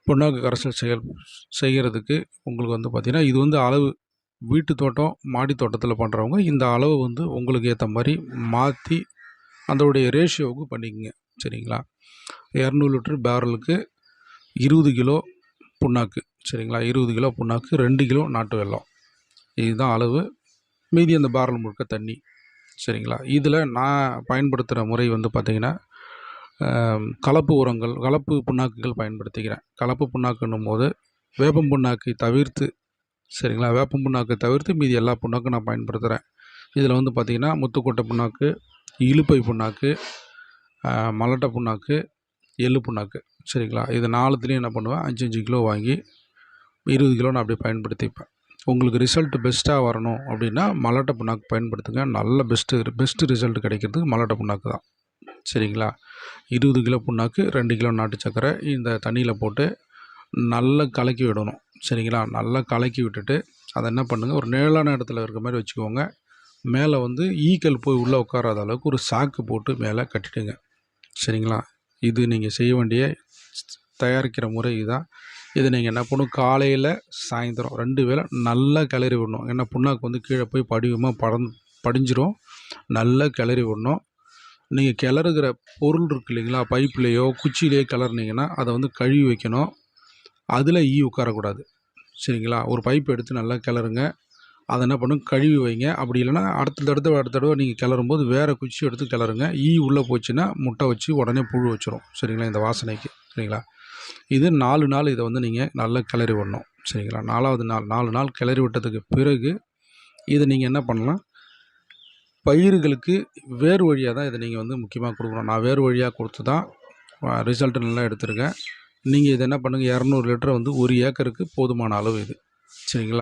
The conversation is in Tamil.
புண்ணாக்கு கரைசல் செய்கிறதுக்கு உங்களுக்கு வந்து பார்த்திங்கன்னா, இது வந்து அளவு வீட்டு தோட்டம், மாடி தோட்டத்தில் பண்ணுறவங்க இந்த அளவு வந்து உங்களுக்கு ஏற்ற மாதிரி மாற்றி அதோடைய ரேஷியோவுக்கு பண்ணிக்கங்க. சரிங்களா? 200 லிட்டர் பேரலுக்கு 20 கிலோ புண்ணாக்கு. சரிங்களா? 20 கிலோ புண்ணாக்கு, 2 கிலோ நாட்டு வெல்லம். இதுதான் அளவு. மீதி அந்த பேரல் முழுக்க தண்ணி. சரிங்களா? இதில் நான் பயன்படுத்துகிற முறை வந்து பார்த்திங்கன்னா, கலப்பு உரங்கள், கலப்பு புண்ணாக்குகள் பயன்படுத்திக்கிறேன். கலப்பு புண்ணாக்குன்னும் போது வேப்பம் புண்ணாக்கை தவிர்த்து, சரிங்களா, வேப்பம் புண்ணாக்கை தவிர்த்து மீதி எல்லா புண்ணாக்கும் நான் பயன்படுத்துகிறேன். இதில் வந்து பார்த்திங்கன்னா, முத்துக்கொட்டை புண்ணாக்கு, இலுப்பை புண்ணாக்கு, மலட்டை புண்ணாக்கு, எள்ளு புண்ணாக்கு. சரிங்களா? இது 4த்துலேயும் என்ன பண்ணுவேன், 5 கிலோ வாங்கி 20 கிலோ நான் அப்படியே பயன்படுத்திப்பேன். உங்களுக்கு ரிசல்ட் பெஸ்ட்டாக வரணும் அப்படின்னா மலட்டை புண்ணாக்கு பயன்படுத்துங்க. நல்ல பெஸ்ட்டு ரிசல்ட் கிடைக்கிறதுக்கு மலட்டை புண்ணாக்கு தான். சரிங்களா? 20 கிலோ புண்ணாக்கு, 2 கிலோ நாட்டு சர்க்கரை இந்த தண்ணியில் போட்டு நல்லா கலக்கி விடணும். சரிங்களா? நல்லா கலக்கி விட்டுட்டு அதை என்ன பண்ணுங்கள், ஒரு நிழலான இடத்துல இருக்க மாதிரி வச்சுக்கோங்க. மேலே வந்து ஈக்கள் போய் உள்ளே உட்காராத அளவுக்கு ஒரு சாக்கு போட்டு மேலே கட்டிடுங்க. சரிங்களா? இது நீங்கள் செய்ய வேண்டிய தயாரிக்கிற முறை இதுதான். இதை நீங்கள் என்ன பண்ணணும், காலையில் சாயந்தரம் 2 வேளை நல்லா கிளறி விடணும். ஏன்னா புண்ணாக்கு வந்து கீழே போய் படிஞ்சிரும். நல்லா கிளறி விடணும். நீங்கள் கிளறுகிற பொருள் இருக்குது இல்லைங்களா, பைப்லேயோ குச்சியிலையோ கிளறுனீங்கன்னா அதை வந்து கழுவி வைக்கணும். அதில் உட்காரக்கூடாது. சரிங்களா? ஒரு பைப் எடுத்து நல்லா கிளறுங்க. அதை என்ன பண்ணும், கழுவி வைங்க. அப்படி இல்லைன்னா அடுத்த தடவை நீங்கள் கிளறும்போது வேறு குச்சி எடுத்து கிளறுங்க. உள்ளே போச்சுன்னா முட்டை வச்சு உடனே புழு வச்சிரும். சரிங்களா? இந்த வாசனைக்கு. சரிங்களா? இது 4 நாள் இதை வந்து நீங்கள் நல்லா கிளறி விடணும். சரிங்களா? 4வது நாள் 4 நாள் கிளறி விட்டதுக்கு பிறகு இதை நீங்கள் என்ன பண்ணலாம், பயிர்களுக்கு வேர் வழியாக தான் இதை நீங்கள் வந்து முக்கியமாக கொடுக்கணும். நான் வேர் வழியாக கொடுத்து தான் ரிசல்ட்டு நல்லா எடுத்திருக்கேன். நீங்கள் இதை என்ன பண்ணுங்கள், 200 லிட்டரை வந்து 1 ஏக்கருக்கு போதுமான அளவு இது. சரிங்களா?